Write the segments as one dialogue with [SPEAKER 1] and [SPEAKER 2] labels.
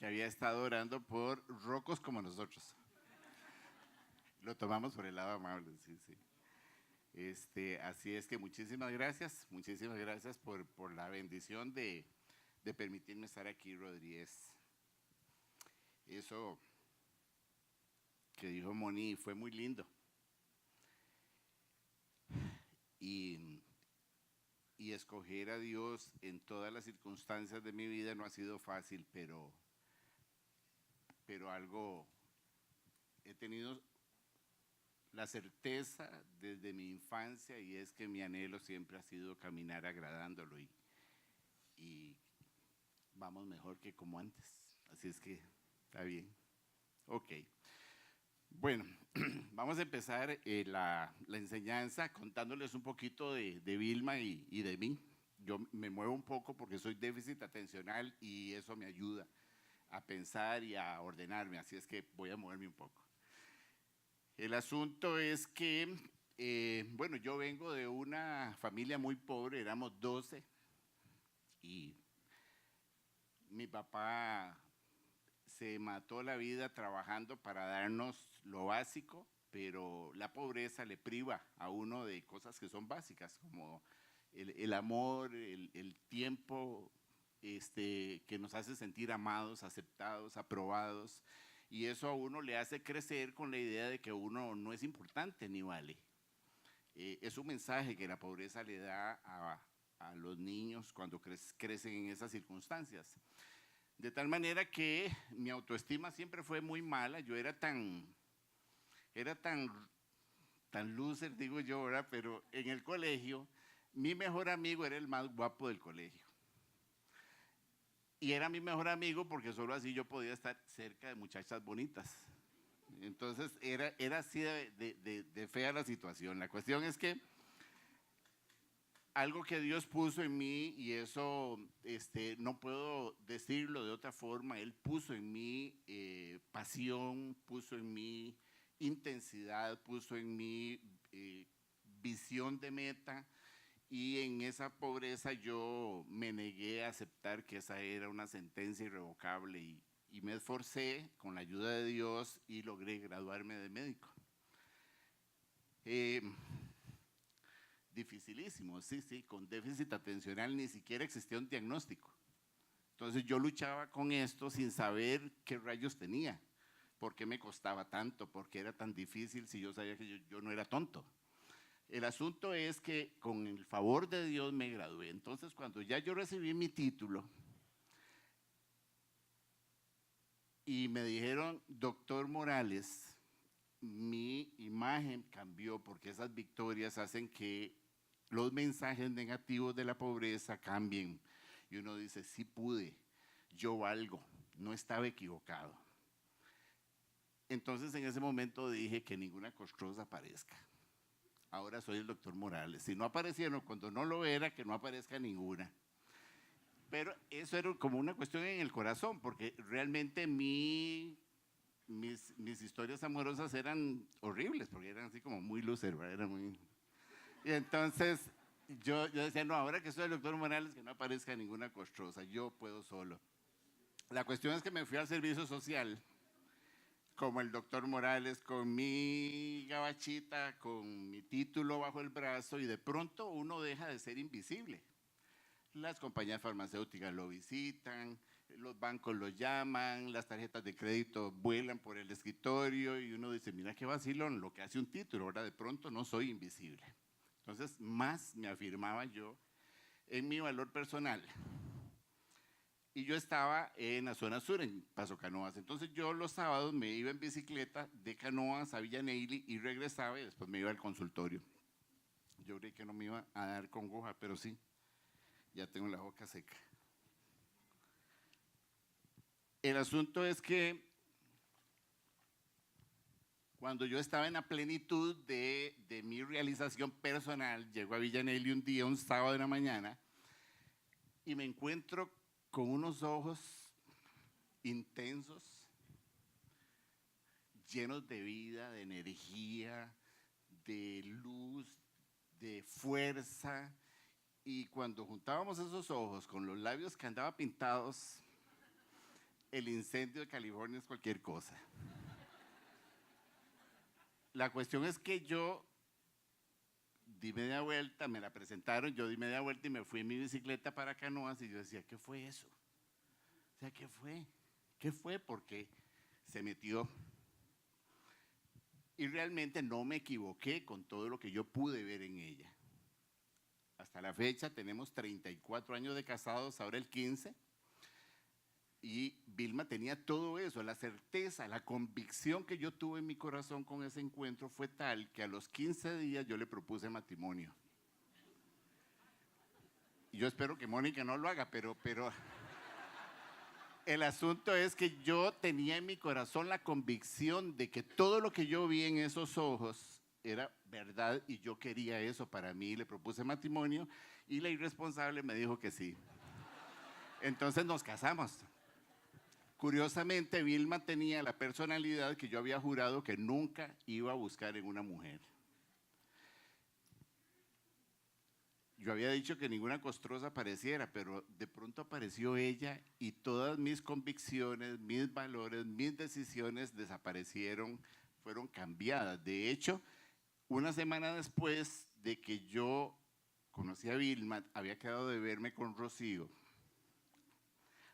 [SPEAKER 1] que había estado orando por rocos como nosotros. Lo tomamos por el lado amable, sí, sí. Así es que muchísimas gracias por la bendición de permitirme estar aquí, Rodríguez. Eso que dijo Moni fue muy lindo. Y escoger a Dios en todas las circunstancias de mi vida no ha sido fácil, pero algo he tenido la certeza desde mi infancia, y es que mi anhelo siempre ha sido caminar agradándolo, y vamos mejor que como antes. Así es que está bien. Ok. Bueno, vamos a empezar la enseñanza contándoles un poquito de Vilma y de mí. Yo me muevo un poco porque soy déficit atencional y eso me ayuda a pensar y a ordenarme, así es que voy a moverme un poco. El asunto es que, bueno, yo vengo de una familia muy pobre, éramos 12, y mi papá se mató la vida trabajando para darnos lo básico, pero la pobreza le priva a uno de cosas que son básicas, como el amor, el tiempo, que nos hace sentir amados, aceptados, aprobados, y eso a uno le hace crecer con la idea de que uno no es importante ni vale. Es un mensaje que la pobreza le da a los niños cuando crecen en esas circunstancias. De tal manera que mi autoestima siempre fue muy mala. Yo era tan loser, digo yo, ¿verdad? Pero en el colegio, mi mejor amigo era el más guapo del colegio. Y era mi mejor amigo porque solo así yo podía estar cerca de muchachas bonitas. Entonces era así de fea la situación. La cuestión es que algo que Dios puso en mí, y eso no puedo decirlo de otra forma, Él puso en mí pasión, puso en mí intensidad, puso en mí visión de meta, y en esa pobreza yo me negué a aceptar que esa era una sentencia irrevocable, y me esforcé con la ayuda de Dios y logré graduarme de médico. Dificilísimo, sí, con déficit atencional ni siquiera existía un diagnóstico. Entonces yo luchaba con esto sin saber qué rayos tenía, por qué me costaba tanto, por qué era tan difícil si yo sabía que yo no era tonto. El asunto es que con el favor de Dios me gradué. Entonces cuando ya yo recibí mi título y me dijeron, doctor Morales, mi imagen cambió porque esas victorias hacen que los mensajes negativos de la pobreza cambien. Y uno dice, sí pude, yo valgo, no estaba equivocado. Entonces en ese momento dije que ninguna costrosa aparezca. Ahora soy el doctor Morales. Si no aparecieron cuando no lo era, que no aparezca ninguna. Pero eso era como una cuestión en el corazón, porque realmente mis historias amorosas eran horribles, porque eran así como muy loser, ¿verdad? Era muy... Y entonces yo decía, no, ahora que soy el doctor Morales, que no aparezca ninguna costrosa, yo puedo solo. La cuestión es que me fui al servicio social, como el doctor Morales, con mi gabachita, con mi título bajo el brazo, y de pronto uno deja de ser invisible. Las compañías farmacéuticas lo visitan, los bancos lo llaman, las tarjetas de crédito vuelan por el escritorio, y uno dice, mira qué vacilón lo que hace un título, ahora de pronto no soy invisible. Entonces más me afirmaba yo en mi valor personal. Y yo estaba en la zona sur, en Paso Canoas. Entonces yo los sábados me iba en bicicleta de Canoas a Villa Neily y regresaba, y después me iba al consultorio. Yo creí que no me iba a dar congoja, pero sí, ya tengo la boca seca. El asunto es que cuando yo estaba en la plenitud de mi realización personal, llego a Villa Neily un día, un sábado de la mañana, y me encuentro con unos ojos intensos, llenos de vida, de energía, de luz, de fuerza. Y cuando juntábamos esos ojos con los labios que andaban pintados, el incendio de California es cualquier cosa. La cuestión es que yo di media vuelta, me la presentaron, yo di media vuelta y me fui en mi bicicleta para Canoas y yo decía, ¿qué fue eso? O sea, ¿qué fue? ¿Qué fue? Porque se metió. Y realmente no me equivoqué con todo lo que yo pude ver en ella. Hasta la fecha tenemos 34 años de casados, ahora el 15. Y Vilma tenía todo eso, la certeza, la convicción que yo tuve en mi corazón con ese encuentro fue tal que a los 15 días yo le propuse matrimonio. Y yo espero que Mónica no lo haga, pero el asunto es que yo tenía en mi corazón la convicción de que todo lo que yo vi en esos ojos era verdad y yo quería eso para mí. Le propuse matrimonio y la irresponsable me dijo que sí. Entonces nos casamos. Curiosamente, Vilma tenía la personalidad que yo había jurado que nunca iba a buscar en una mujer. Yo había dicho que ninguna costrosa apareciera, pero de pronto apareció ella y todas mis convicciones, mis valores, mis decisiones desaparecieron, fueron cambiadas. De hecho, una semana después de que yo conocí a Vilma, había quedado de verme con Rocío.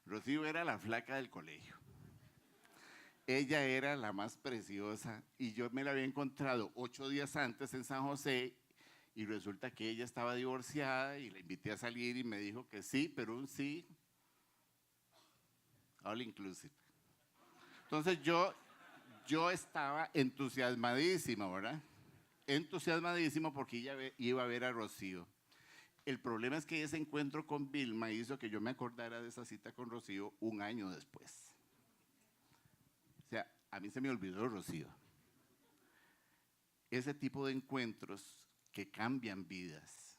[SPEAKER 1] Rocío era la flaca del colegio. Ella era la más preciosa y yo me la había encontrado 8 días antes en San José y resulta que ella estaba divorciada y la invité a salir y me dijo que sí, pero un sí all inclusive. Entonces yo estaba entusiasmadísimo, ¿verdad? Entusiasmadísimo porque ella iba a ver a Rocío. El problema es que ese encuentro con Vilma hizo que yo me acordara de esa cita con Rocío un año después. O sea, a mí se me olvidó Rocío. Ese tipo de encuentros que cambian vidas,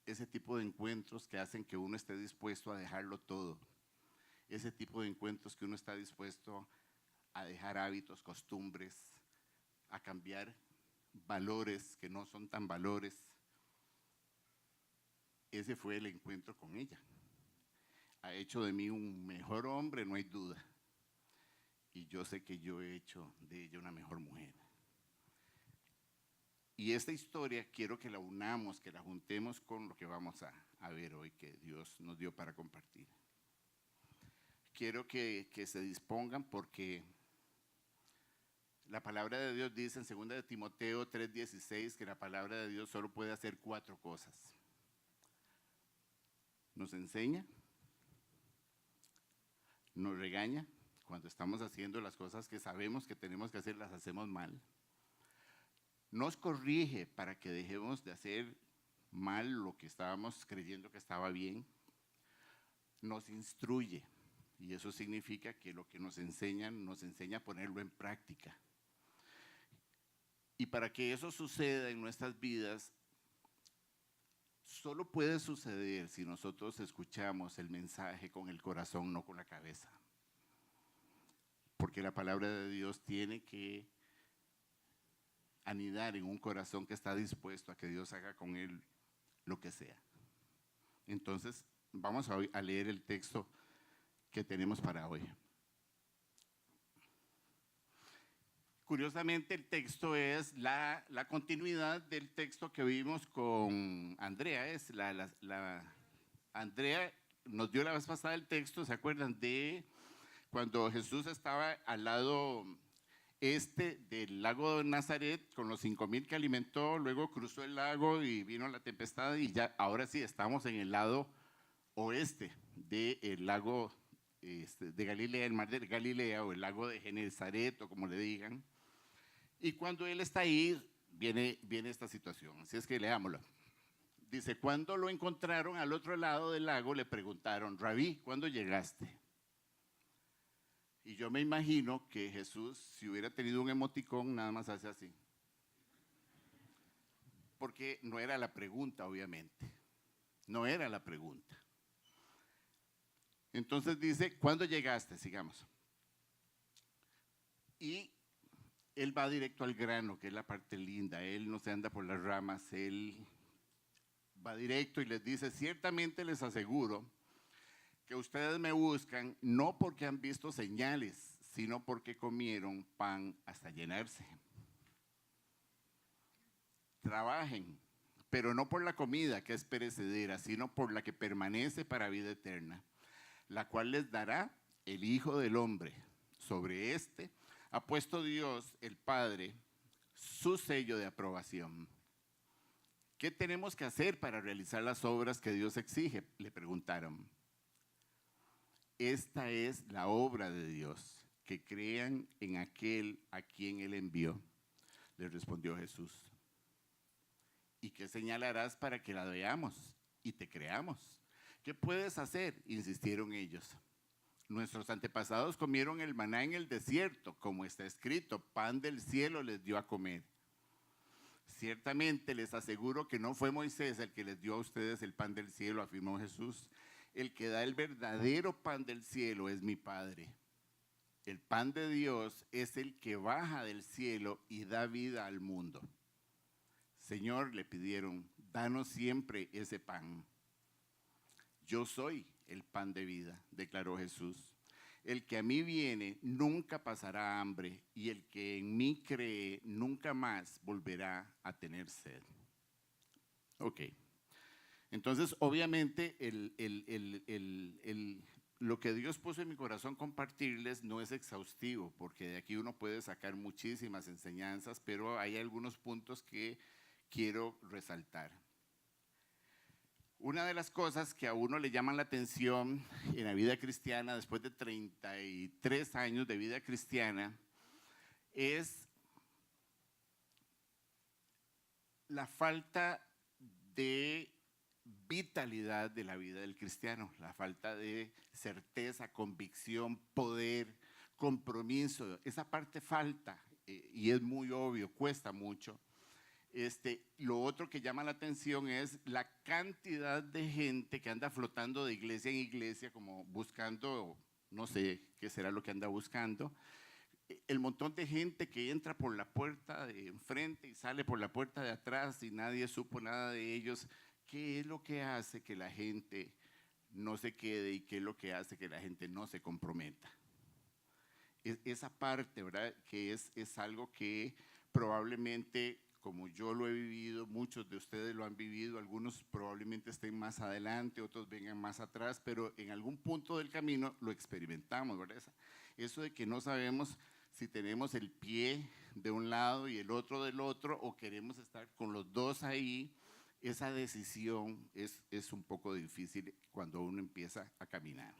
[SPEAKER 1] ese tipo de encuentros que hacen que uno esté dispuesto a dejarlo todo, ese tipo de encuentros que uno está dispuesto a dejar hábitos, costumbres, a cambiar valores que no son tan valores. Ese fue el encuentro con ella. Ha hecho de mí un mejor hombre, no hay duda. Y yo sé que yo he hecho de ella una mejor mujer. Y esta historia quiero que la unamos, que la juntemos con lo que vamos a ver hoy, que Dios nos dio para compartir. Quiero que se dispongan porque la palabra de Dios dice en 2 de Timoteo 3:16 que la palabra de Dios solo puede hacer 4 cosas. Nos enseña, nos regaña cuando estamos haciendo las cosas que sabemos que tenemos que hacer, las hacemos mal. Nos corrige para que dejemos de hacer mal lo que estábamos creyendo que estaba bien. Nos instruye, y eso significa que lo que nos enseña a ponerlo en práctica. Y para que eso suceda en nuestras vidas, solo puede suceder si nosotros escuchamos el mensaje con el corazón, no con la cabeza. Porque la palabra de Dios tiene que anidar en un corazón que está dispuesto a que Dios haga con él lo que sea. Entonces, vamos a leer el texto que tenemos para hoy. Curiosamente, el texto es la continuidad del texto que vimos con Andrea. Andrea nos dio la vez pasada el texto, ¿se acuerdan? De cuando Jesús estaba al lado del lago de Nazaret con los 5,000 que alimentó, luego cruzó el lago y vino la tempestad y ya, ahora sí estamos en el lado oeste del lago de Galilea, el mar de Galilea o el lago de Genesaret o como le digan. Y cuando él está ahí, viene esta situación. Así es que leámoslo. Dice, cuando lo encontraron al otro lado del lago, le preguntaron, Rabí, ¿cuándo llegaste? Y yo me imagino que Jesús, si hubiera tenido un emoticón, nada más hace así. Porque no era la pregunta, obviamente. No era la pregunta. Entonces dice, ¿cuándo llegaste? Sigamos. Y él va directo al grano, que es la parte linda. Él no se anda por las ramas, él va directo y les dice, ciertamente les aseguro que ustedes me buscan no porque han visto señales, sino porque comieron pan hasta llenarse. Trabajen, pero no por la comida que es perecedera, sino por la que permanece para vida eterna, la cual les dará el Hijo del Hombre. Sobre este ha puesto Dios, el Padre, su sello de aprobación. ¿Qué tenemos que hacer para realizar las obras que Dios exige?, le preguntaron. Esta es la obra de Dios, que crean en aquel a quien Él envió, le respondió Jesús. ¿Y qué señalarás para que la veamos y te creamos? ¿Qué puedes hacer?, insistieron ellos. Nuestros antepasados comieron el maná en el desierto, como está escrito, pan del cielo les dio a comer. Ciertamente les aseguro que no fue Moisés el que les dio a ustedes el pan del cielo, afirmó Jesús. El que da el verdadero pan del cielo es mi Padre. El pan de Dios es el que baja del cielo y da vida al mundo. Señor, le pidieron, danos siempre ese pan. Yo soy el pan de vida, declaró Jesús. El que a mí viene nunca pasará hambre, y el que en mí cree nunca más volverá a tener sed. Ok. Entonces, obviamente, lo que Dios puso en mi corazón compartirles no es exhaustivo, porque de aquí uno puede sacar muchísimas enseñanzas, pero hay algunos puntos que quiero resaltar. Una de las cosas que a uno le llaman la atención en la vida cristiana, después de 33 años de vida cristiana, es la falta de vitalidad de la vida del cristiano, la falta de certeza, convicción, poder, compromiso. Esa parte falta y es muy obvio, cuesta mucho. Lo otro que llama la atención es la cantidad de gente que anda flotando de iglesia en iglesia, como buscando, no sé qué será lo que anda buscando. El montón de gente que entra por la puerta de enfrente y sale por la puerta de atrás y nadie supo nada de ellos. ¿Qué es lo que hace que la gente no se quede y qué es lo que hace que la gente no se comprometa? Esa parte, ¿verdad?, que es algo que probablemente, como yo lo he vivido, muchos de ustedes lo han vivido, algunos probablemente estén más adelante, otros vengan más atrás, pero en algún punto del camino lo experimentamos, ¿verdad? Eso de que no sabemos si tenemos el pie de un lado y el otro del otro, o queremos estar con los dos ahí, esa decisión es un poco difícil cuando uno empieza a caminar.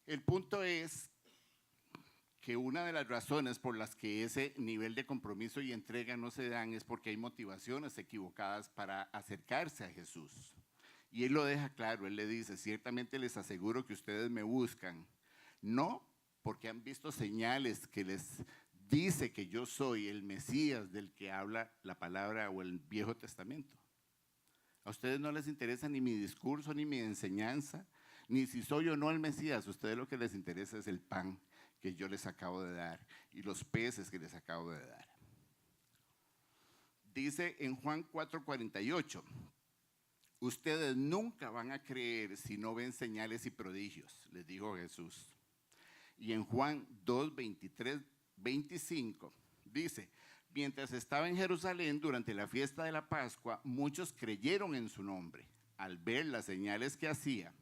[SPEAKER 1] El punto es que una de las razones por las que ese nivel de compromiso y entrega no se dan es porque hay motivaciones equivocadas para acercarse a Jesús. Y Él lo deja claro, Él le dice, ciertamente les aseguro que ustedes me buscan, no porque han visto señales que les dice que yo soy el Mesías del que habla la palabra o el Viejo Testamento. A ustedes no les interesa ni mi discurso, ni mi enseñanza, ni si soy o no el Mesías. A ustedes lo que les interesa es el pan que yo les acabo de dar y los peces que les acabo de dar. Dice en Juan 4:48, ustedes nunca van a creer si no ven señales y prodigios, les dijo Jesús. Y en Juan 2:23-25 dice, mientras estaba en Jerusalén durante la fiesta de la Pascua, muchos creyeron en su nombre. Al ver las señales que hacía,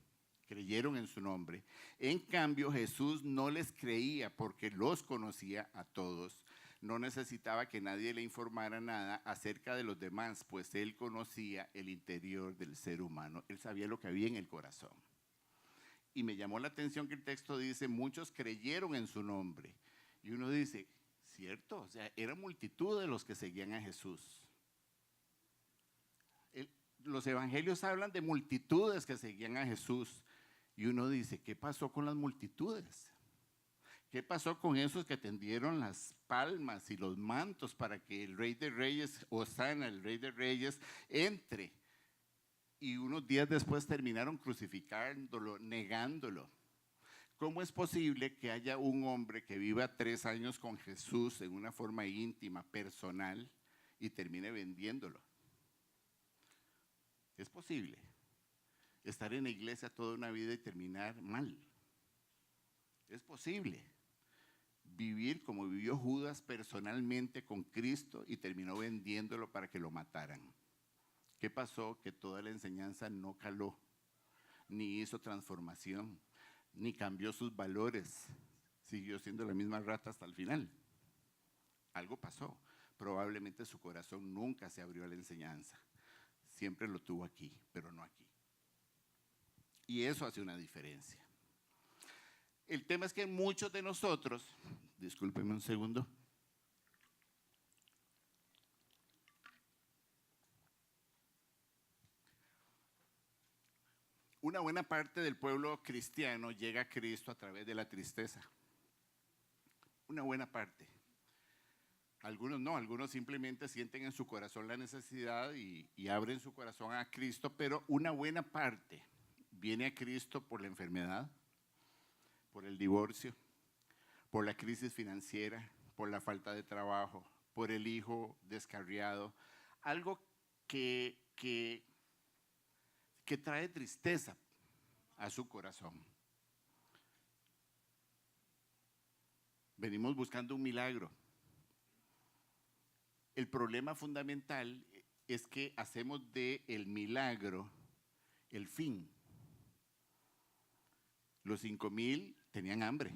[SPEAKER 1] creyeron en su nombre. En cambio, Jesús no les creía porque los conocía a todos. No necesitaba que nadie le informara nada acerca de los demás, pues Él conocía el interior del ser humano. Él sabía lo que había en el corazón. Y me llamó la atención que el texto dice, muchos creyeron en su nombre. Y uno dice, ¿cierto? O sea, era multitud de los que seguían a Jesús. Los evangelios hablan de multitudes que seguían a Jesús. Y uno dice, ¿qué pasó con las multitudes? ¿Qué pasó con esos que tendieron las palmas y los mantos para que el Rey de Reyes, Hosana, el Rey de Reyes, entre? Y unos días después terminaron crucificándolo, negándolo. ¿Cómo es posible que haya un hombre que viva 3 años con Jesús en una forma íntima, personal, y termine vendiéndolo? Es posible. estar en la iglesia toda una vida y terminar mal. Es posible vivir como vivió Judas personalmente con Cristo y terminó vendiéndolo para que lo mataran. ¿Qué pasó? Que toda la enseñanza no caló, ni hizo transformación, ni cambió sus valores. Siguió siendo la misma rata hasta el final. Algo pasó. Probablemente su corazón nunca se abrió a la enseñanza. Siempre lo tuvo aquí, pero no aquí. Y eso hace una diferencia. El tema es que muchos de nosotros, discúlpenme un segundo. Una buena parte del pueblo cristiano llega a Cristo a través de la tristeza. Una buena parte. Algunos no, algunos simplemente sienten en su corazón la necesidad y abren su corazón a Cristo, pero una buena parte viene a Cristo por la enfermedad, por el divorcio, por la crisis financiera, por la falta de trabajo, por el hijo descarriado, algo que trae tristeza a su corazón. Venimos buscando un milagro. El problema fundamental es que hacemos del milagro el fin. Los 5,000 tenían hambre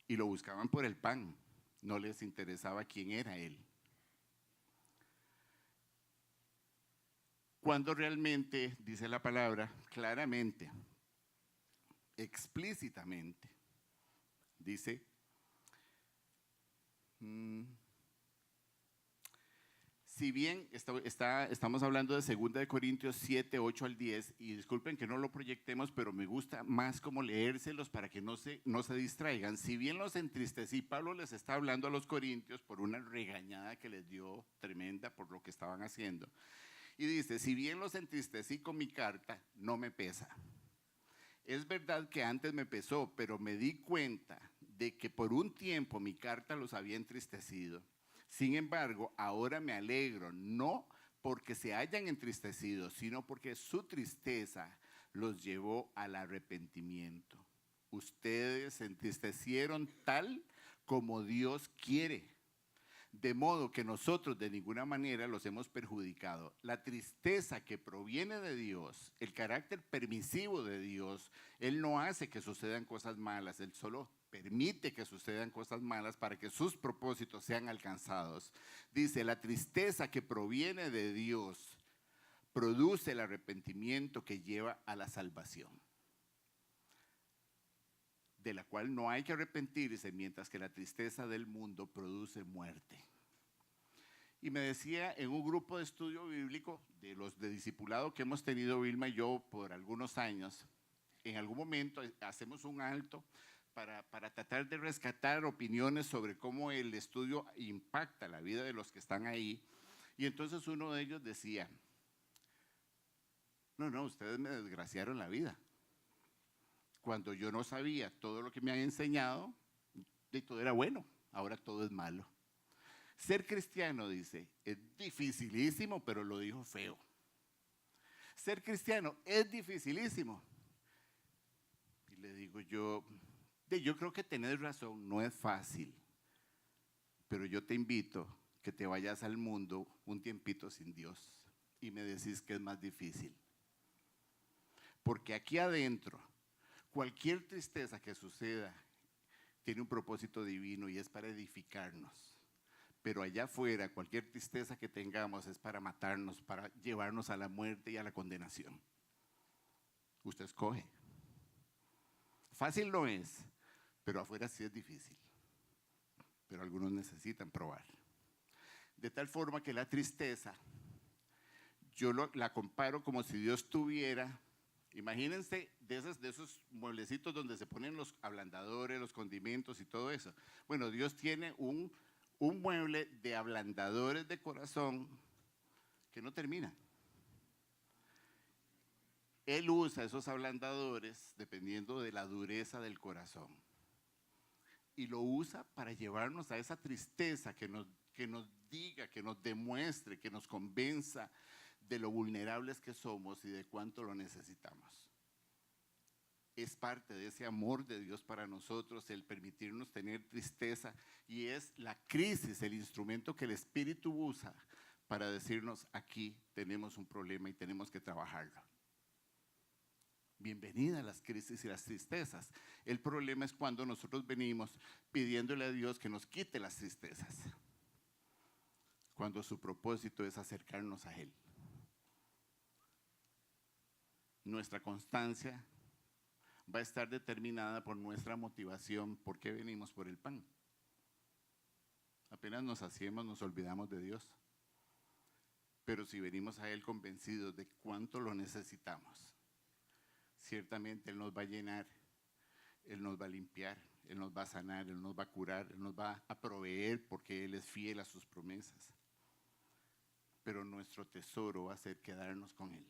[SPEAKER 1] y lo buscaban por el pan. No les interesaba quién era él. Cuando realmente, dice la palabra, claramente, explícitamente, dice, si bien estamos hablando de 2 Corintios 7, 8 al 10, y disculpen que no lo proyectemos, pero me gusta más como leérselos para que no se distraigan. Si bien los entristecí, Pablo les está hablando a los corintios por una regañada que les dio tremenda por lo que estaban haciendo. Y dice, si bien los entristecí con mi carta, no me pesa. Es verdad que antes me pesó, pero me di cuenta de que por un tiempo mi carta los había entristecido. Sin embargo, ahora me alegro, no porque se hayan entristecido, sino porque su tristeza los llevó al arrepentimiento. Ustedes se entristecieron tal como Dios quiere. De modo que nosotros de ninguna manera los hemos perjudicado. La tristeza que proviene de Dios, el carácter permisivo de Dios, Él no hace que sucedan cosas malas, Él solo permite que sucedan cosas malas para que sus propósitos sean alcanzados. Dice, la tristeza que proviene de Dios produce el arrepentimiento que lleva a la salvación, de la cual no hay que arrepentirse, mientras que la tristeza del mundo produce muerte. Y me decía en un grupo de estudio bíblico, de los de discipulado que hemos tenido Vilma y yo por algunos años, en algún momento hacemos un alto para tratar de rescatar opiniones sobre cómo el estudio impacta la vida de los que están ahí. Y entonces uno de ellos decía, no, ustedes me desgraciaron la vida. Cuando yo no sabía todo lo que me han enseñado, y todo era bueno, ahora todo es malo. Ser cristiano, dice, es dificilísimo, pero lo dijo feo. Ser cristiano es dificilísimo. Y le digo yo creo que tenés razón, no es fácil, pero yo te invito que te vayas al mundo un tiempito sin Dios y me decís que es más difícil. Porque aquí adentro, cualquier tristeza que suceda tiene un propósito divino y es para edificarnos. Pero allá afuera, cualquier tristeza que tengamos es para matarnos, para llevarnos a la muerte y a la condenación. Usted escoge. Fácil no es, pero afuera sí es difícil. Pero algunos necesitan probar. De tal forma que la tristeza, yo la comparo como si Dios tuviera, imagínense de esos mueblecitos donde se ponen los ablandadores, los condimentos y todo eso. Bueno, Dios tiene un mueble de ablandadores de corazón que no termina. Él usa esos ablandadores dependiendo de la dureza del corazón. Y lo usa para llevarnos a esa tristeza que nos diga, que nos demuestre, que nos convenza de lo vulnerables que somos y de cuánto lo necesitamos. Es parte de ese amor de Dios para nosotros el permitirnos tener tristeza, y es la crisis el instrumento que el Espíritu usa para decirnos: aquí tenemos un problema y tenemos que trabajarlo. Bienvenida a las crisis y las tristezas. El problema es cuando nosotros venimos pidiéndole a Dios que nos quite las tristezas, cuando su propósito es acercarnos a Él. Nuestra constancia va a estar determinada por nuestra motivación. ¿Por qué venimos? Por el pan. Apenas nos hacemos, nos olvidamos de Dios. Pero si venimos a Él convencidos de cuánto lo necesitamos, ciertamente Él nos va a llenar, Él nos va a limpiar, Él nos va a sanar, Él nos va a curar, Él nos va a proveer, porque Él es fiel a sus promesas. Pero nuestro tesoro va a ser quedarnos con Él.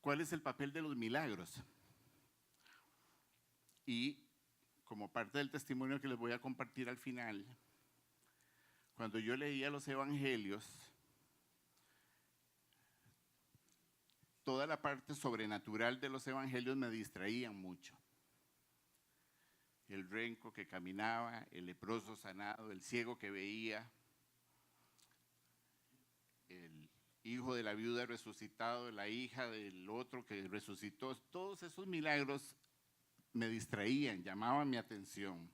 [SPEAKER 1] ¿Cuál es el papel de los milagros? Y como parte del testimonio que les voy a compartir al final, cuando yo leía los evangelios, toda la parte sobrenatural de los evangelios me distraían mucho. El renco que caminaba, el leproso sanado, el ciego que veía, el hijo de la viuda resucitado, la hija del otro que resucitó, todos esos milagros me distraían, llamaban mi atención.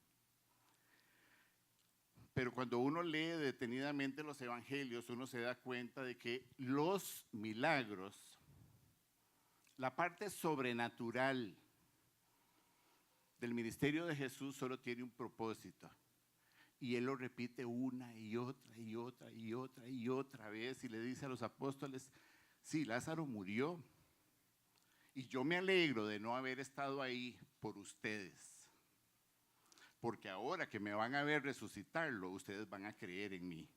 [SPEAKER 1] Pero cuando uno lee detenidamente los evangelios, uno se da cuenta de que los milagros, la parte sobrenatural del ministerio de Jesús solo tiene un propósito. Y Él lo repite una y otra y otra y otra y otra vez, y le dice a los apóstoles: sí, Lázaro murió, y yo me alegro de no haber estado ahí por ustedes, porque ahora que me van a ver resucitarlo, ustedes van a creer en mí.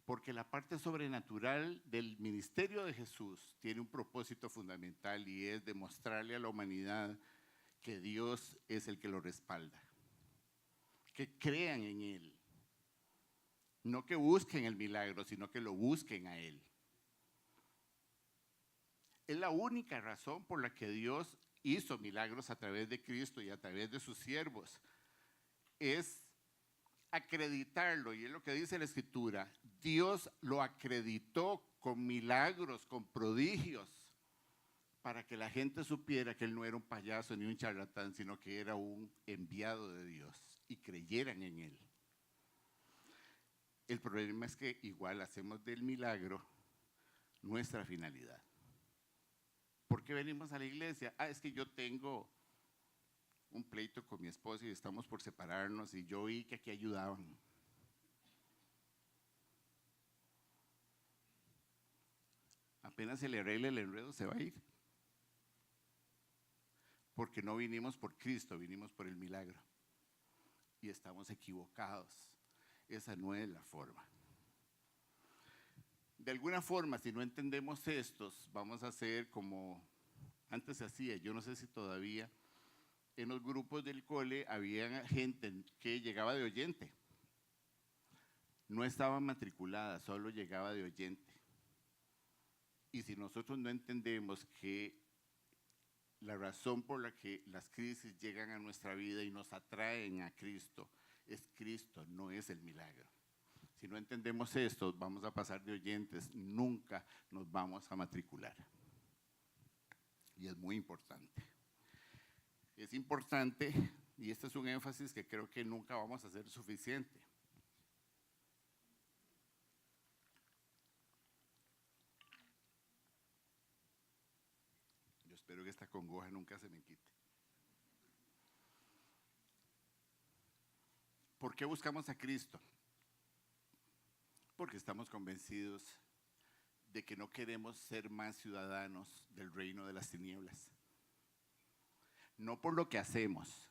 [SPEAKER 1] Porque la parte sobrenatural del ministerio de Jesús tiene un propósito fundamental, y es demostrarle a la humanidad que Dios es el que lo respalda. Que crean en Él. No que busquen el milagro, sino que lo busquen a Él. Es la única razón por la que Dios hizo milagros a través de Cristo y a través de sus siervos. Es acreditarlo, y es lo que dice la Escritura. Dios lo acreditó con milagros, con prodigios, para que la gente supiera que Él no era un payaso ni un charlatán, sino que era un enviado de Dios, y creyeran en Él. El problema es que igual hacemos del milagro nuestra finalidad. ¿Por qué venimos a la iglesia? Es que yo tengo un pleito con mi esposa y estamos por separarnos, y yo oí que aquí ayudaban. Apenas se le arregle el enredo, se va a ir. Porque no vinimos por Cristo, vinimos por el milagro. Y estamos equivocados. Esa no es la forma. De alguna forma, si no entendemos estos, vamos a hacer como antes se hacía. Yo no sé si todavía en los grupos del cole había gente que llegaba de oyente. No estaba matriculada, solo llegaba de oyente. Y si nosotros no entendemos que la razón por la que las crisis llegan a nuestra vida y nos atraen a Cristo es Cristo, no es el milagro. Si no entendemos esto, vamos a pasar de oyentes, nunca nos vamos a matricular. Y es muy importante. Es importante, y este es un énfasis que creo que nunca vamos a hacer suficiente. Yo espero que esta congoja nunca se me quite. ¿Por qué buscamos a Cristo? Porque estamos convencidos de que no queremos ser más ciudadanos del reino de las tinieblas. No por lo que hacemos,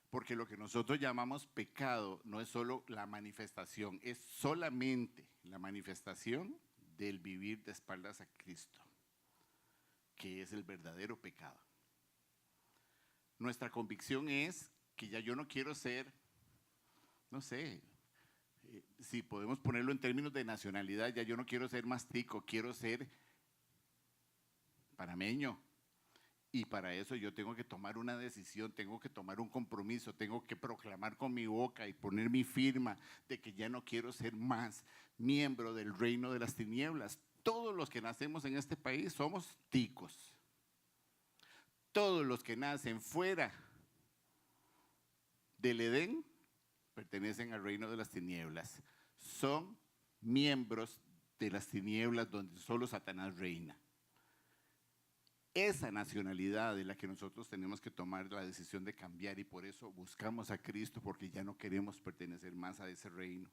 [SPEAKER 1] porque lo que nosotros llamamos pecado no es solo la manifestación, es solamente la manifestación del vivir de espaldas a Cristo, que es el verdadero pecado. Nuestra convicción es que ya yo no quiero ser no sé, si podemos ponerlo en términos de nacionalidad, ya yo no quiero ser más tico, quiero ser panameño. Y para eso yo tengo que tomar una decisión, tengo que tomar un compromiso, tengo que proclamar con mi boca y poner mi firma de que ya no quiero ser más miembro del reino de las tinieblas. Todos los que nacemos en este país somos ticos. Todos los que nacen fuera del Edén pertenecen al reino de las tinieblas. Son miembros de las tinieblas donde solo Satanás reina. Esa nacionalidad es la que nosotros tenemos que tomar la decisión de cambiar y por eso buscamos a Cristo, porque ya no queremos pertenecer más a ese reino.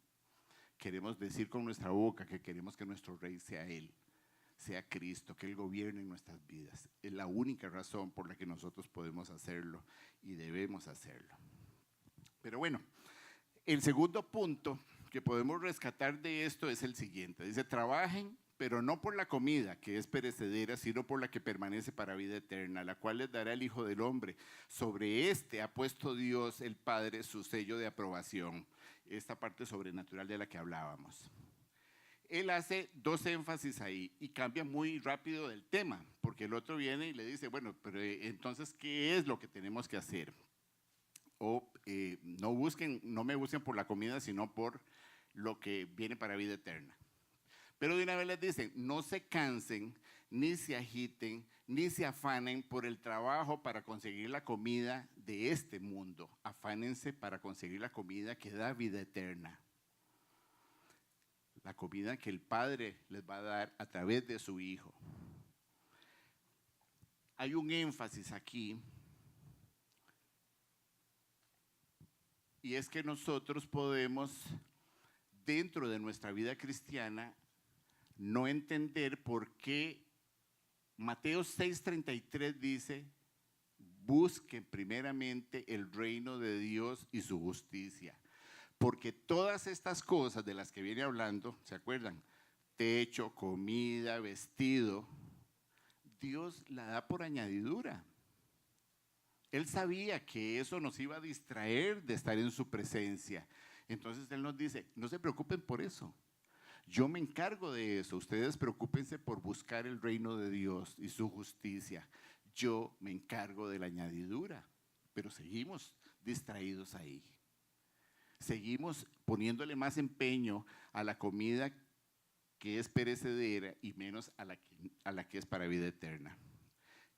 [SPEAKER 1] Queremos decir con nuestra boca que queremos que nuestro rey sea Él, sea Cristo, que Él gobierne en nuestras vidas. Es la única razón por la que nosotros podemos hacerlo y debemos hacerlo. Pero bueno, el segundo punto que podemos rescatar de esto es el siguiente. Dice, trabajen, pero no por la comida, que es perecedera, sino por la que permanece para vida eterna, la cual les dará el Hijo del Hombre. Sobre este ha puesto Dios, el Padre, su sello de aprobación. Esta parte sobrenatural de la que hablábamos. Él hace dos énfasis ahí y cambia muy rápido del tema, porque el otro viene y le dice, bueno, pero entonces, ¿qué es lo que tenemos que hacer? O no me busquen por la comida, sino por lo que viene para vida eterna. Pero de una vez les dicen, no se cansen, ni se agiten, ni se afanen por el trabajo para conseguir la comida de este mundo. Afánense para conseguir la comida que da vida eterna. La comida que el Padre les va a dar a través de su Hijo. Hay un énfasis aquí, y es que nosotros podemos, dentro de nuestra vida cristiana, no entender por qué Mateo 6:33 dice, busquen primeramente el reino de Dios y su justicia. Porque todas estas cosas de las que viene hablando, ¿se acuerdan? Techo, comida, vestido, Dios la da por añadidura. Él sabía que eso nos iba a distraer de estar en su presencia. Entonces Él nos dice, no se preocupen por eso. Yo me encargo de eso. Ustedes preocúpense por buscar el reino de Dios y su justicia. Yo me encargo de la añadidura. Pero seguimos distraídos ahí. Seguimos poniéndole más empeño a la comida que es perecedera y menos a la que es para vida eterna.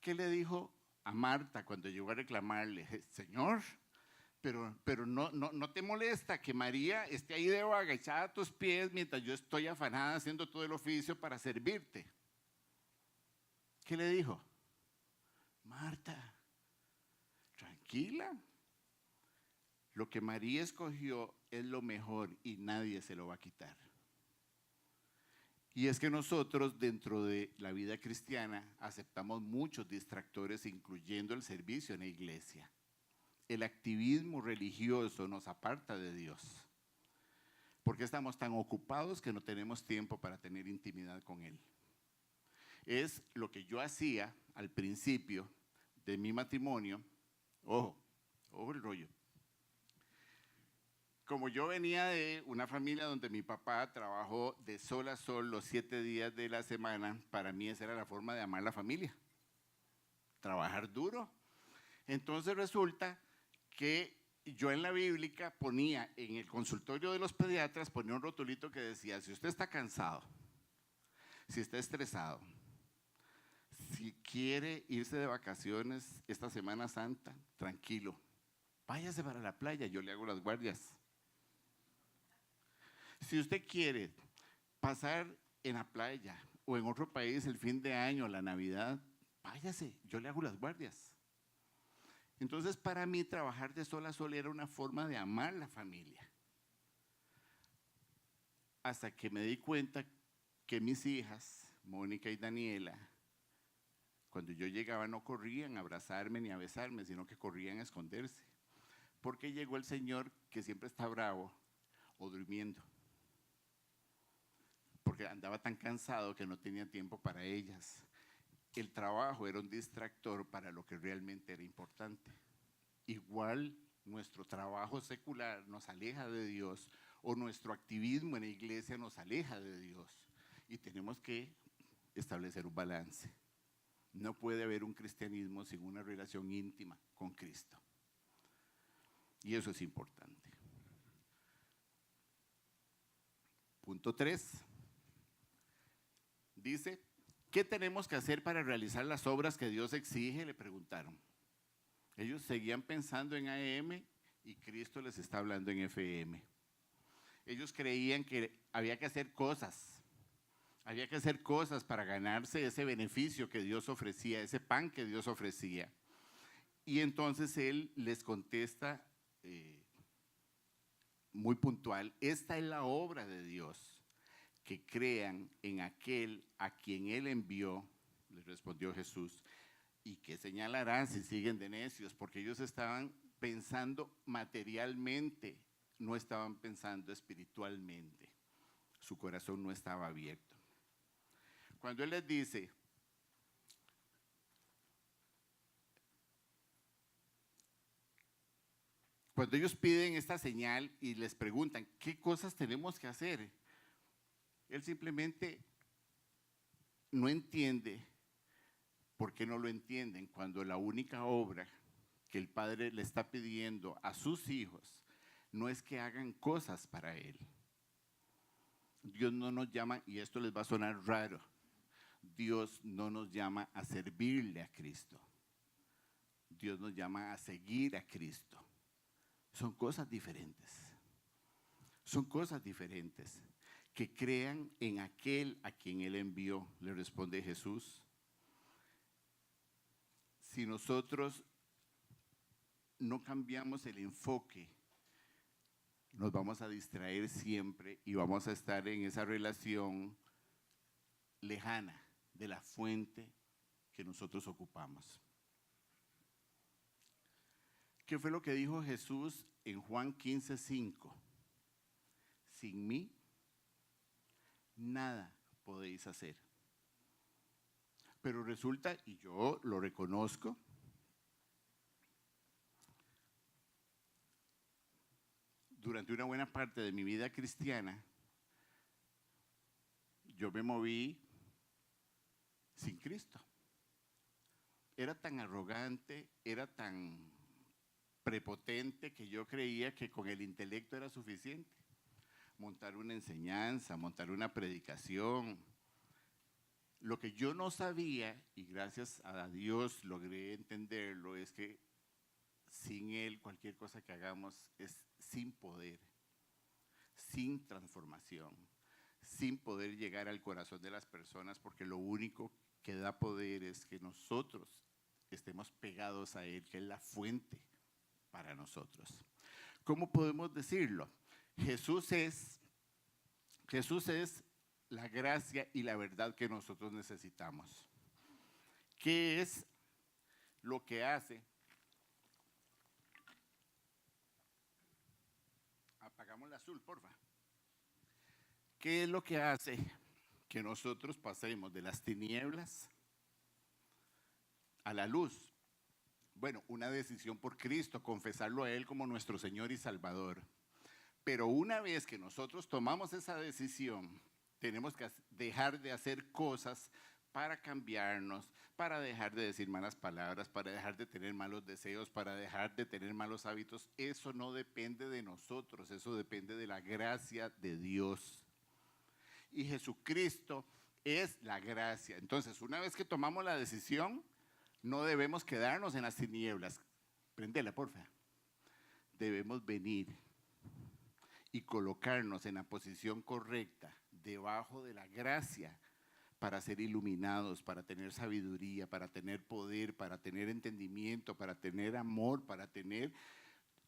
[SPEAKER 1] ¿Qué le dijo a Marta cuando llegó a reclamarle? Señor, pero no te molesta que María esté ahí de vaga, echada a tus pies mientras yo estoy afanada haciendo todo el oficio para servirte. ¿Qué le dijo? Marta, tranquila. Lo que María escogió es lo mejor y nadie se lo va a quitar. Y es que nosotros dentro de la vida cristiana aceptamos muchos distractores, incluyendo el servicio en la iglesia. El activismo religioso nos aparta de Dios, porque estamos tan ocupados que no tenemos tiempo para tener intimidad con Él. Es lo que yo hacía al principio de mi matrimonio. Ojo el rollo. Como yo venía de una familia donde mi papá trabajó de sol a sol los 7 días de la semana, para mí esa era la forma de amar la familia. Trabajar duro. Entonces resulta que yo en la bíblica ponía, en el consultorio de los pediatras, ponía un rotulito que decía, si usted está cansado, si está estresado, si quiere irse de vacaciones esta Semana Santa, tranquilo, váyase para la playa, yo le hago las guardias. Si usted quiere pasar en la playa o en otro país el fin de año, la Navidad, váyase, yo le hago las guardias. Entonces, para mí, trabajar de sol a sol era una forma de amar la familia. Hasta que me di cuenta que mis hijas, Mónica y Daniela, cuando yo llegaba no corrían a abrazarme ni a besarme, sino que corrían a esconderse. Porque llegó el Señor que siempre está bravo o durmiendo. Porque andaba tan cansado que no tenía tiempo para ellas. El trabajo era un distractor para lo que realmente era importante. Igual nuestro trabajo secular nos aleja de Dios o nuestro activismo en la iglesia nos aleja de Dios. Y tenemos que establecer un balance. No puede haber un cristianismo sin una relación íntima con Cristo. Y eso es importante. Punto 3. Dice, ¿qué tenemos que hacer para realizar las obras que Dios exige? Le preguntaron. Ellos seguían pensando en AM y Cristo les está hablando en FM. Ellos creían que había que hacer cosas. Había que hacer cosas para ganarse ese beneficio que Dios ofrecía, ese pan que Dios ofrecía. Y entonces Él les contesta muy puntual, esta es la obra de Dios, que crean en aquel a quien Él envió, les respondió Jesús, y que señalarán si siguen de necios, porque ellos estaban pensando materialmente, no estaban pensando espiritualmente. Su corazón no estaba abierto. Cuando Él les dice, cuando ellos piden esta señal y les preguntan, ¿qué cosas tenemos que hacer? Él simplemente no entiende. ¿Por qué no lo entienden? Cuando la única obra que el Padre le está pidiendo a sus hijos no es que hagan cosas para Él. Dios no nos llama, y esto les va a sonar raro, Dios no nos llama a servirle a Cristo. Dios nos llama a seguir a Cristo. Son cosas diferentes. Son cosas diferentes. Que crean en aquel a quien Él envió, le responde Jesús. Si nosotros no cambiamos el enfoque, nos vamos a distraer siempre y vamos a estar en esa relación lejana de la fuente que nosotros ocupamos. ¿Qué fue lo que dijo Jesús en Juan 15:5? Sin mí, nada podéis hacer. Pero resulta, y yo lo reconozco, durante una buena parte de mi vida cristiana, yo me moví sin Cristo. Era tan arrogante, era tan prepotente que yo creía que con el intelecto era suficiente. Montar una enseñanza, montar una predicación. Lo que yo no sabía, y gracias a Dios logré entenderlo, es que sin Él cualquier cosa que hagamos es sin poder, sin transformación, sin poder llegar al corazón de las personas, porque lo único que da poder es que nosotros estemos pegados a Él, que es la fuente para nosotros. ¿Cómo podemos decirlo? Jesús es la gracia y la verdad que nosotros necesitamos. ¿Qué es lo que hace? Apagamos el azul, porfa. ¿Qué es lo que hace que nosotros pasemos de las tinieblas a la luz? Bueno, una decisión por Cristo, confesarlo a Él como nuestro Señor y Salvador. Pero una vez que nosotros tomamos esa decisión, tenemos que dejar de hacer cosas para cambiarnos, para dejar de decir malas palabras, para dejar de tener malos deseos, para dejar de tener malos hábitos. Eso no depende de nosotros, eso depende de la gracia de Dios. Y Jesucristo es la gracia. Entonces, una vez que tomamos la decisión, no debemos quedarnos en las tinieblas. Prendela, porfa. Debemos venir y colocarnos en la posición correcta, debajo de la gracia, para ser iluminados, para tener sabiduría, para tener poder, para tener entendimiento, para tener amor, para tener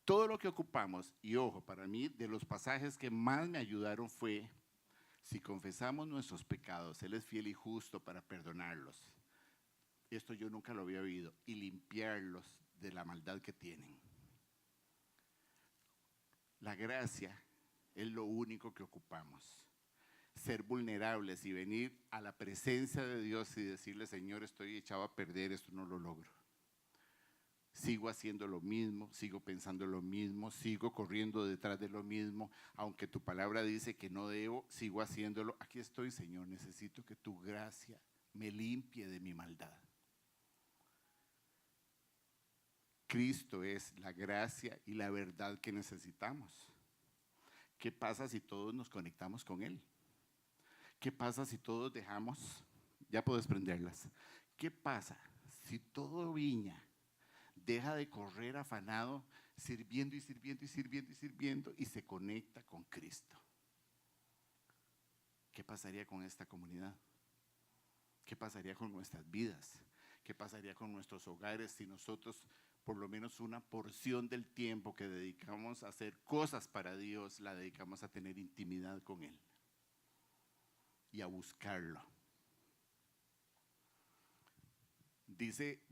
[SPEAKER 1] todo lo que ocupamos. Y ojo, para mí, de los pasajes que más me ayudaron fue, si confesamos nuestros pecados, Él es fiel y justo para perdonarlos. Esto yo nunca lo había oído. Y limpiarlos de la maldad que tienen. La gracia es lo único que ocupamos. Ser vulnerables y venir a la presencia de Dios y decirle, Señor, estoy echado a perder, esto no lo logro. sigo haciendo lo mismo, sigo pensando lo mismo, sigo corriendo detrás de lo mismo, aunque tu palabra dice que no debo, sigo haciéndolo. Aquí estoy, Señor, necesito que tu gracia me limpie de mi maldad. Cristo es la gracia y la verdad que necesitamos. ¿Qué pasa si todos nos conectamos con Él? ¿Qué pasa si todos dejamos? Ya puedes prenderlas. ¿Qué pasa si todo Viña deja de correr afanado, sirviendo y sirviendo y sirviendo y sirviendo y se conecta con Cristo? ¿Qué pasaría con esta comunidad? ¿Qué pasaría con nuestras vidas? ¿Qué pasaría con nuestros hogares si nosotros, por lo menos una porción del tiempo que dedicamos a hacer cosas para Dios, la dedicamos a tener intimidad con Él y a buscarlo? Dice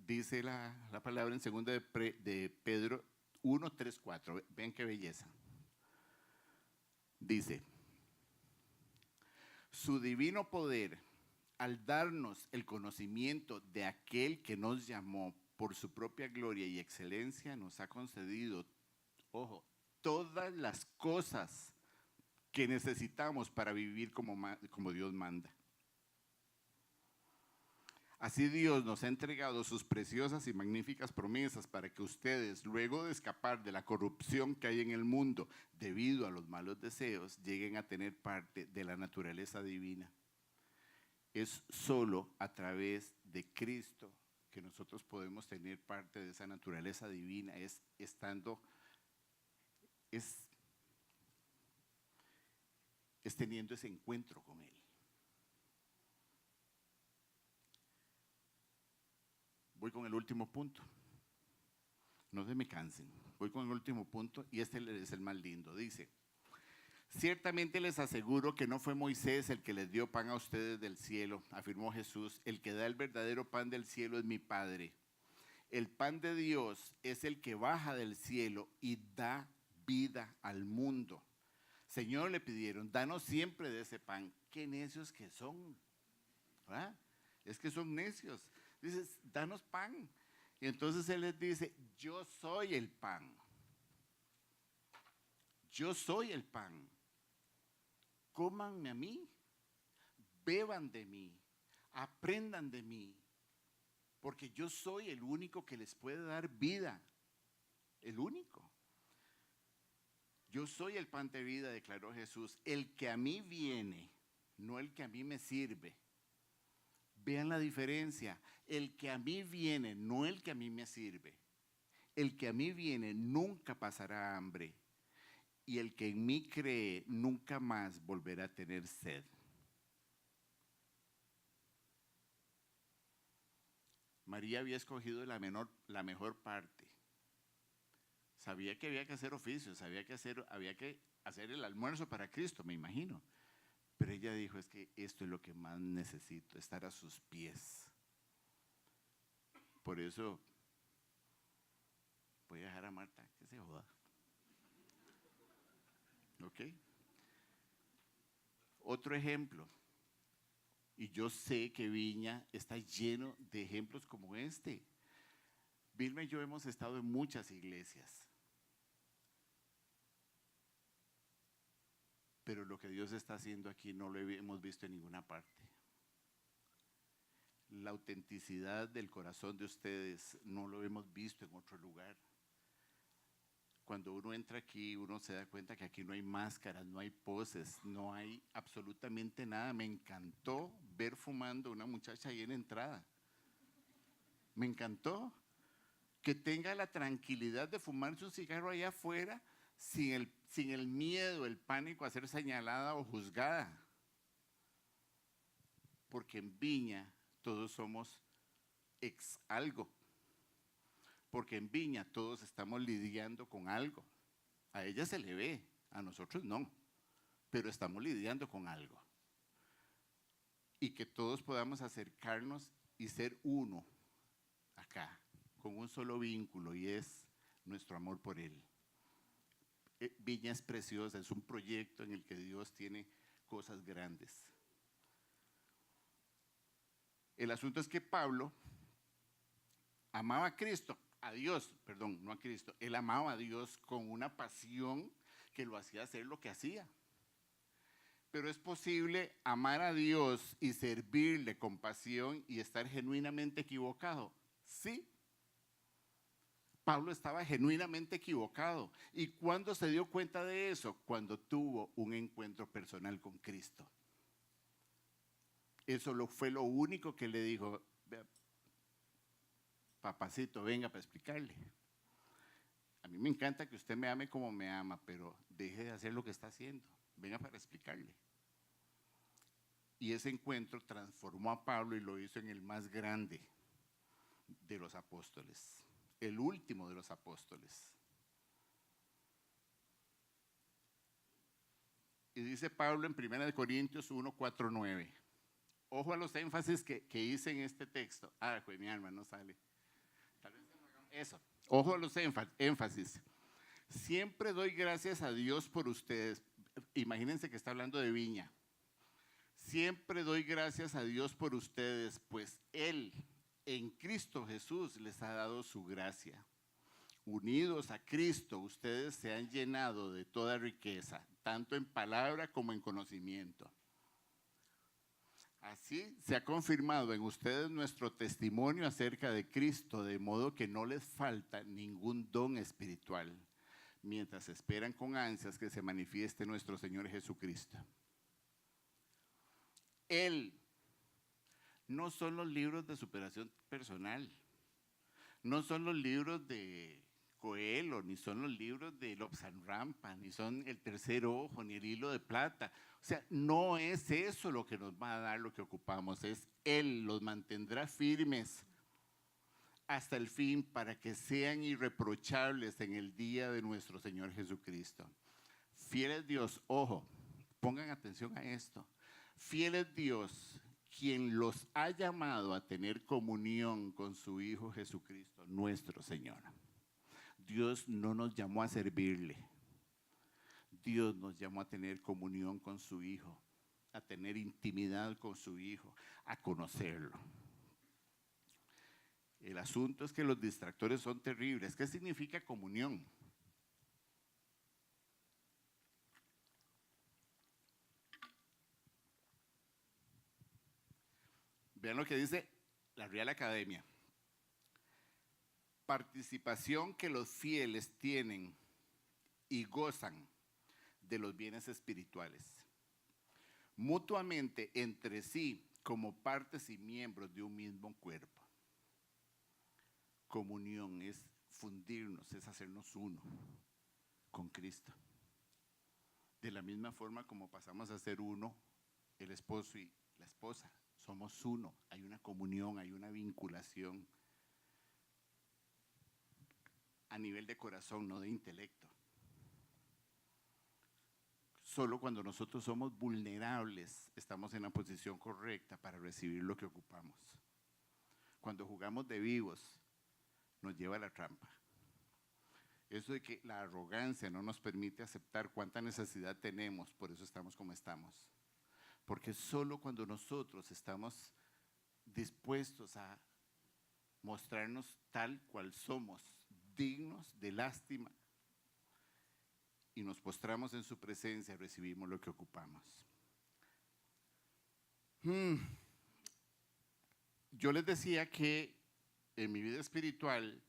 [SPEAKER 1] la palabra en 2 de Pedro 1, 3, 4. Ven qué belleza. Dice: su divino poder, al darnos el conocimiento de aquel que nos llamó por su propia gloria y excelencia, nos ha concedido, ojo, todas las cosas que necesitamos para vivir como Dios manda. Así Dios nos ha entregado sus preciosas y magníficas promesas para que ustedes, luego de escapar de la corrupción que hay en el mundo debido a los malos deseos, lleguen a tener parte de la naturaleza divina. Es solo a través de Cristo que nosotros podemos tener parte de esa naturaleza divina, es teniendo ese encuentro con Él. Voy con el último punto. No se me cansen. Voy con el último punto y este es el más lindo. Dice: ciertamente les aseguro que no fue Moisés el que les dio pan a ustedes del cielo, afirmó Jesús. El que da el verdadero pan del cielo es mi Padre. El pan de Dios es el que baja del cielo y da vida al mundo. Señor, le pidieron, danos siempre de ese pan. Qué necios que son. ¿Verdad? Es que son necios. Dices, danos pan. Y entonces Él les dice, yo soy el pan. Yo soy el pan. Cómanme a mí, beban de mí, aprendan de mí, porque yo soy el único que les puede dar vida. El único. Yo soy el pan de vida, declaró Jesús. El que a mí viene, no el que a mí me sirve. Vean la diferencia. El que a mí viene, no el que a mí me sirve. El que a mí viene nunca pasará hambre. Y el que en mí cree nunca más volverá a tener sed. María había escogido la mejor parte. Sabía que había que hacer oficios, había que hacer el almuerzo para Cristo, me imagino. Pero ella dijo, es que esto es lo que más necesito, estar a sus pies. Por eso voy a dejar a Marta que se joda. ¿Ok? Otro ejemplo. Y yo sé que Viña está lleno de ejemplos como este. Vilma y yo hemos estado en muchas iglesias. Pero lo que Dios está haciendo aquí no lo hemos visto en ninguna parte. La autenticidad del corazón de ustedes no lo hemos visto en otro lugar. Cuando uno entra aquí, uno se da cuenta que aquí no hay máscaras, no hay poses, no hay absolutamente nada. Me encantó ver fumando una muchacha ahí en la entrada. Me encantó que tenga la tranquilidad de fumarse un cigarro allá afuera sin el miedo, el pánico a ser señalada o juzgada. Porque en Viña todos somos ex algo. Porque en Viña todos estamos lidiando con algo. A ella se le ve, a nosotros no, pero estamos lidiando con algo. Y que todos podamos acercarnos y ser uno acá, con un solo vínculo, y es nuestro amor por Él. Viña es preciosa, es un proyecto en el que Dios tiene cosas grandes. El asunto es que Pablo amaba a Cristo, a Dios, perdón, no a Cristo. Él amaba a Dios con una pasión que lo hacía hacer lo que hacía. Pero es posible amar a Dios y servirle con pasión y estar genuinamente equivocado. Sí. Pablo estaba genuinamente equivocado. ¿Y cuándo se dio cuenta de eso? Cuando tuvo un encuentro personal con Cristo. Eso fue lo único que le dijo: papacito, venga para explicarle. A mí me encanta que usted me ame como me ama, pero deje de hacer lo que está haciendo. Venga para explicarle. Y ese encuentro transformó a Pablo y lo hizo en el más grande de los apóstoles, el último de los apóstoles. Y dice Pablo en 1 Corintios 1, 4, 9. Ojo a los énfasis que hice en este texto. Pues mi alma no sale. Tal vez eso. Ojo a los énfasis. Siempre doy gracias a Dios por ustedes. Imagínense que está hablando de viña. Siempre doy gracias a Dios por ustedes, pues Él, en Cristo Jesús, les ha dado su gracia. Unidos a Cristo, ustedes se han llenado de toda riqueza, tanto en palabra como en conocimiento. Así se ha confirmado en ustedes nuestro testimonio acerca de Cristo, de modo que no les falta ningún don espiritual, mientras esperan con ansias que se manifieste nuestro Señor Jesucristo. Él, no son los libros de superación personal, no son los libros de Coelho, ni son los libros de Lobsang Rampa, ni son el tercer ojo, ni el hilo de plata. O sea, no es eso lo que nos va a dar lo que ocupamos, es Él, los mantendrá firmes hasta el fin para que sean irreprochables en el día de nuestro Señor Jesucristo. Fiel es Dios, ojo, pongan atención a esto. Fiel es Dios, quien los ha llamado a tener comunión con su Hijo Jesucristo, nuestro Señor. Dios no nos llamó a servirle. Dios nos llamó a tener comunión con su Hijo, a tener intimidad con su Hijo, a conocerlo. El asunto es que los distractores son terribles. ¿Qué significa comunión? Vean lo que dice la Real Academia. Participación que los fieles tienen y gozan de los bienes espirituales, mutuamente entre sí como partes y miembros de un mismo cuerpo. Comunión es fundirnos, es hacernos uno con Cristo. De la misma forma como pasamos a ser uno, el esposo y la esposa, somos uno, hay una comunión, hay una vinculación a nivel de corazón, no de intelecto. Solo cuando nosotros somos vulnerables estamos en la posición correcta para recibir lo que ocupamos. Cuando jugamos de vivos nos lleva a la trampa. Eso de que la arrogancia no nos permite aceptar cuánta necesidad tenemos, por eso estamos como estamos. Porque solo cuando nosotros estamos dispuestos a mostrarnos tal cual somos, dignos de lástima, y nos postramos en su presencia, recibimos lo que ocupamos. Yo les decía que en mi vida espiritual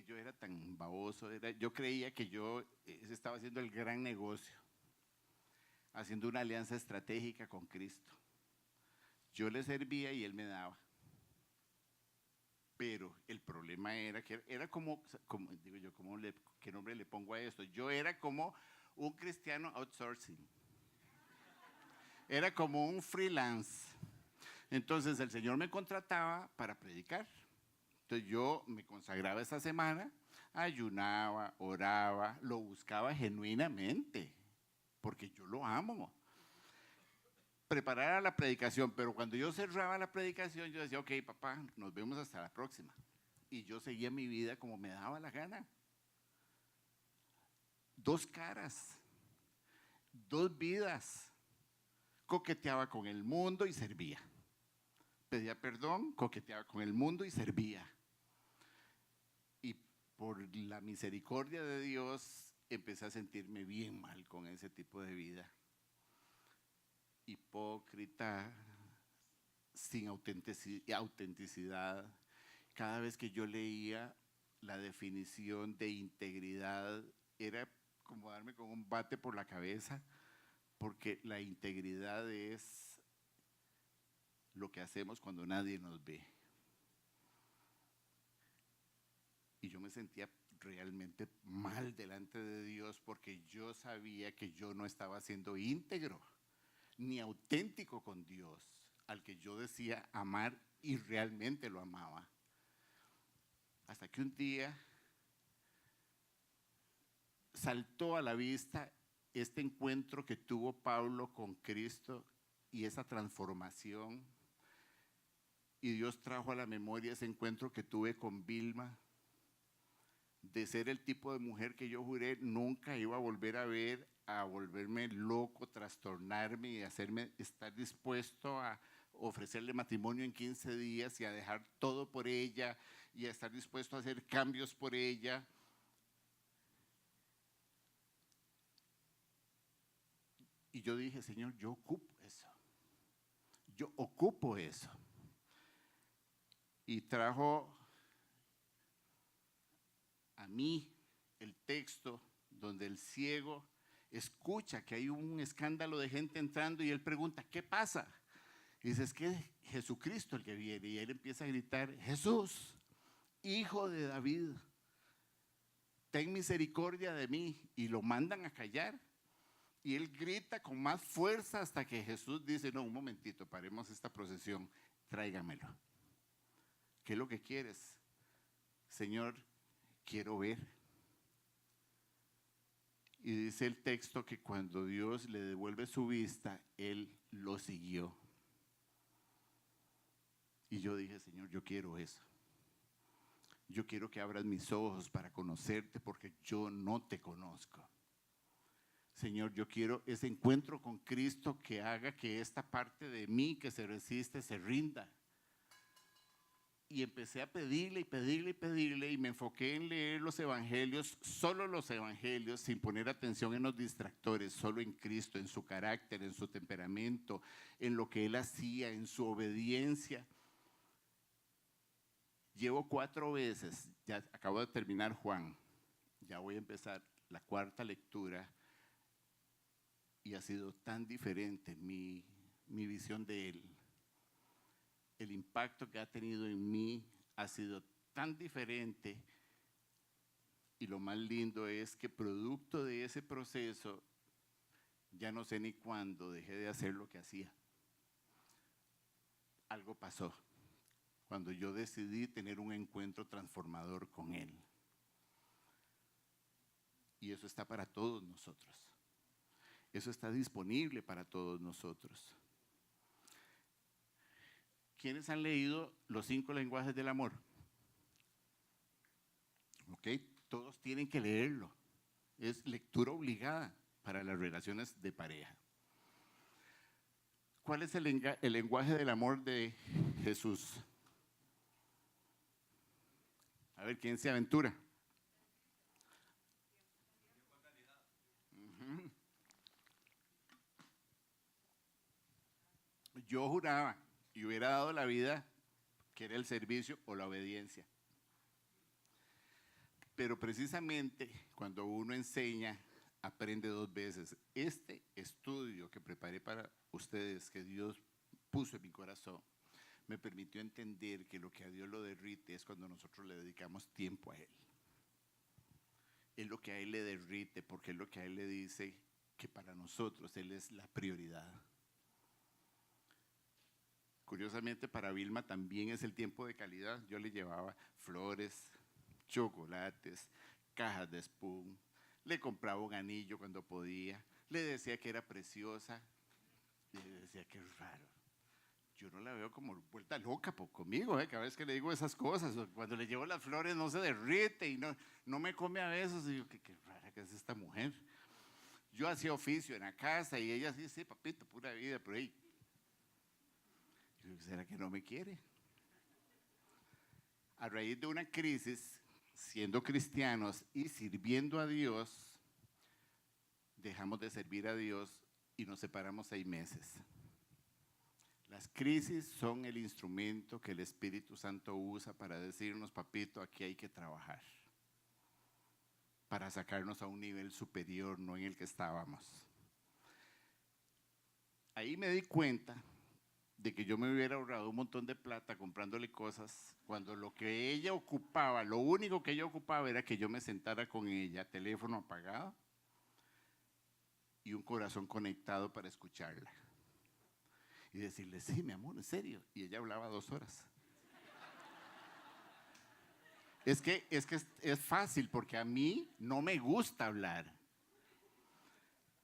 [SPEAKER 1] yo era tan baboso, yo creía que yo estaba haciendo el gran negocio, haciendo una alianza estratégica con Cristo. Yo le servía y Él me daba. Pero el problema era que era como digo yo, ¿qué nombre le pongo a esto? Yo era como un cristiano outsourcing. Era como un freelance. Entonces el Señor me contrataba para predicar. Entonces yo me consagraba esa semana, ayunaba, oraba, lo buscaba genuinamente, porque yo lo amo. Preparar la predicación, pero cuando yo cerraba la predicación, yo decía, ok, papá, nos vemos hasta la próxima. Y yo seguía mi vida como me daba la gana. Dos caras, dos vidas. Coqueteaba con el mundo y servía. pedía perdón, coqueteaba con el mundo y servía. Y por la misericordia de Dios empecé a sentirme bien mal con ese tipo de vida. Hipócrita, sin autenticidad. Cada vez que yo leía la definición de integridad, era como darme con un bate por la cabeza, porque la integridad es lo que hacemos cuando nadie nos ve. Y yo me sentía realmente mal delante de Dios porque yo sabía que yo no estaba siendo íntegro ni auténtico con Dios, al que yo decía amar y realmente lo amaba. Hasta que un día saltó a la vista este encuentro que tuvo Pablo con Cristo y esa transformación. Y Dios trajo a la memoria ese encuentro que tuve con Vilma, de ser el tipo de mujer que yo juré nunca iba a volver a ver, a volverme loco, trastornarme y hacerme estar dispuesto a ofrecerle matrimonio en 15 días y a dejar todo por ella y a estar dispuesto a hacer cambios por ella. Y yo dije, Señor, yo ocupo eso. Yo ocupo eso. Y trajo a mí el texto donde el ciego escucha que hay un escándalo de gente entrando y él pregunta, ¿qué pasa? Y dice, es que Jesucristo el que viene. Y él empieza a gritar, Jesús, hijo de David, ten misericordia de mí. Y lo mandan a callar. Y él grita con más fuerza hasta que Jesús dice, no, un momentito, paremos esta procesión, tráigamelo. ¿Qué es lo que quieres? Señor, quiero ver. Y dice el texto que cuando Dios le devuelve su vista, él lo siguió. Y yo dije, Señor, yo quiero eso. Yo quiero que abras mis ojos para conocerte porque yo no te conozco. Señor, yo quiero ese encuentro con Cristo que haga que esta parte de mí que se resiste se rinda. Y empecé a pedirle y pedirle y pedirle y me enfoqué en leer los evangelios, solo los evangelios, sin poner atención en los distractores, solo en Cristo, en su carácter, en su temperamento, en lo que Él hacía, en su obediencia. Llevo 4 veces, ya acabo de terminar Juan, ya voy a empezar la 4ª lectura y ha sido tan diferente mi visión de Él. El impacto que ha tenido en mí ha sido tan diferente y lo más lindo es que producto de ese proceso ya no sé ni cuándo dejé de hacer lo que hacía. Algo pasó cuando yo decidí tener un encuentro transformador con Él. Y eso está para todos nosotros. Eso está disponible para todos nosotros. ¿Quiénes han leído los 5 lenguajes del amor? Ok, todos tienen que leerlo. Es lectura obligada para las relaciones de pareja. ¿Cuál es el lenguaje del amor de Jesús? A ver, ¿quién se aventura? Yo juraba y hubiera dado la vida que era el servicio o la obediencia. Pero precisamente cuando uno enseña, aprende 2 veces. Este estudio que preparé para ustedes, que Dios puso en mi corazón, me permitió entender que lo que a Dios lo derrite es cuando nosotros le dedicamos tiempo a Él. Es lo que a Él le derrite, porque es lo que a Él le dice que para nosotros Él es la prioridad. Curiosamente para Vilma también es el tiempo de calidad. Yo le llevaba flores, chocolates, cajas de Spoon, le compraba un anillo cuando podía, le decía que era preciosa, y le decía que es raro. Yo no la veo como vuelta loca conmigo, cada vez que le digo esas cosas, cuando le llevo las flores no se derrite y no me come a besos, y yo, qué rara que es esta mujer. Yo hacía oficio en la casa y ella sí, papito, pura vida, pero ahí. ¿Será que no me quiere? A raíz de una crisis, siendo cristianos y sirviendo a Dios, dejamos de servir a Dios y nos separamos 6 meses. Las crisis son el instrumento que el Espíritu Santo usa para decirnos, papito, aquí hay que trabajar, para sacarnos a un nivel superior, no en el que estábamos. Ahí me di cuenta de que yo me hubiera ahorrado un montón de plata comprándole cosas, cuando lo que ella ocupaba, lo único que ella ocupaba era que yo me sentara con ella, teléfono apagado y un corazón conectado para escucharla. Y decirle, sí, mi amor, en serio. Y ella hablaba 2 horas. Es que es fácil, porque a mí no me gusta hablar.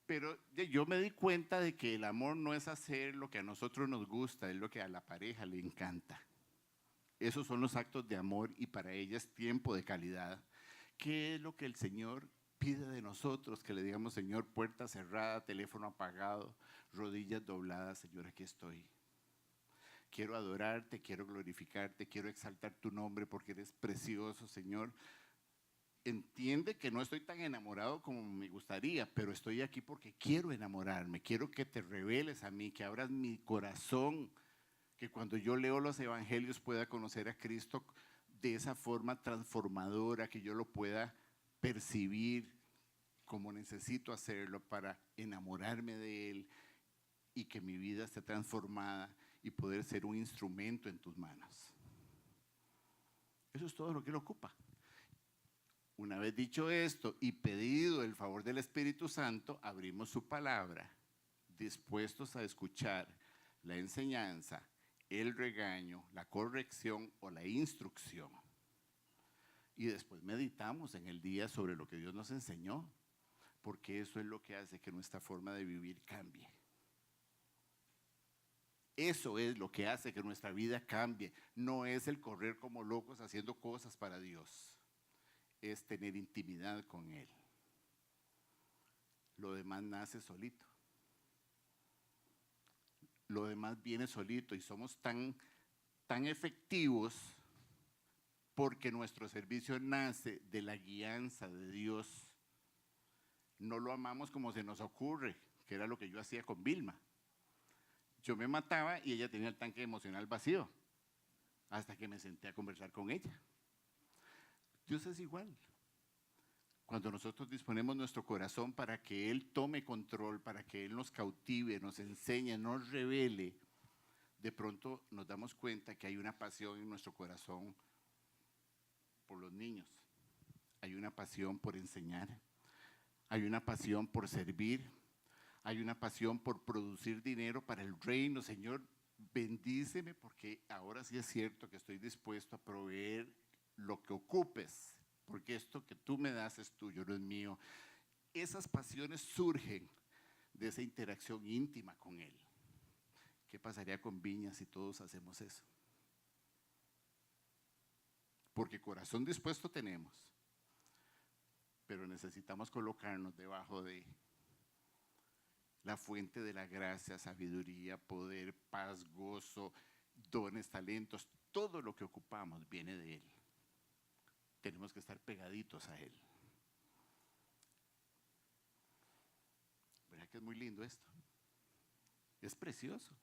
[SPEAKER 1] Pero yo me di cuenta de que el amor no es hacer lo que a nosotros nos gusta, es lo que a la pareja le encanta. Esos son los actos de amor y para ella es tiempo de calidad. ¿Qué es lo que el Señor pide de nosotros? Que le digamos, Señor, puerta cerrada, teléfono apagado, rodillas dobladas, Señor, aquí estoy. Quiero adorarte, quiero glorificarte, quiero exaltar tu nombre porque eres precioso, Señor. Entiende que no estoy tan enamorado como me gustaría, pero estoy aquí porque quiero enamorarme, quiero que te reveles a mí, que abras mi corazón, que cuando yo leo los evangelios pueda conocer a Cristo de esa forma transformadora, que yo lo pueda percibir como necesito hacerlo para enamorarme de Él y que mi vida esté transformada y poder ser un instrumento en tus manos. Eso es todo lo que Él ocupa. Una vez dicho esto y pedido el favor del Espíritu Santo, abrimos su palabra, dispuestos a escuchar la enseñanza, el regaño, la corrección o la instrucción. Y después meditamos en el día sobre lo que Dios nos enseñó, porque eso es lo que hace que nuestra forma de vivir cambie. Eso es lo que hace que nuestra vida cambie. No es el correr como locos haciendo cosas para Dios. Es tener intimidad con Él. Lo demás nace solito. Lo demás viene solito y somos tan efectivos porque nuestro servicio nace de la guianza de Dios. No lo amamos como se nos ocurre, que era lo que yo hacía con Vilma. Yo me mataba y ella tenía el tanque emocional vacío, hasta que me senté a conversar con ella. Dios es igual. Cuando nosotros disponemos nuestro corazón para que Él tome control, para que Él nos cautive, nos enseñe, nos revele, de pronto nos damos cuenta que hay una pasión en nuestro corazón por los niños, hay una pasión por enseñar, hay una pasión por servir, hay una pasión por producir dinero para el reino. Señor, bendíceme porque ahora sí es cierto que estoy dispuesto a proveer lo que ocupes, porque esto que tú me das es tuyo, no es mío. Esas pasiones surgen de esa interacción íntima con Él. ¿Qué pasaría con Viña si todos hacemos eso? Porque corazón dispuesto tenemos, pero necesitamos colocarnos debajo de la fuente de la gracia, sabiduría, poder, paz, gozo, dones, talentos. Todo lo que ocupamos viene de Él. Tenemos que estar pegaditos a Él. ¿Verdad que es muy lindo esto? Es precioso.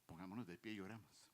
[SPEAKER 1] Pongámonos de pie y oramos.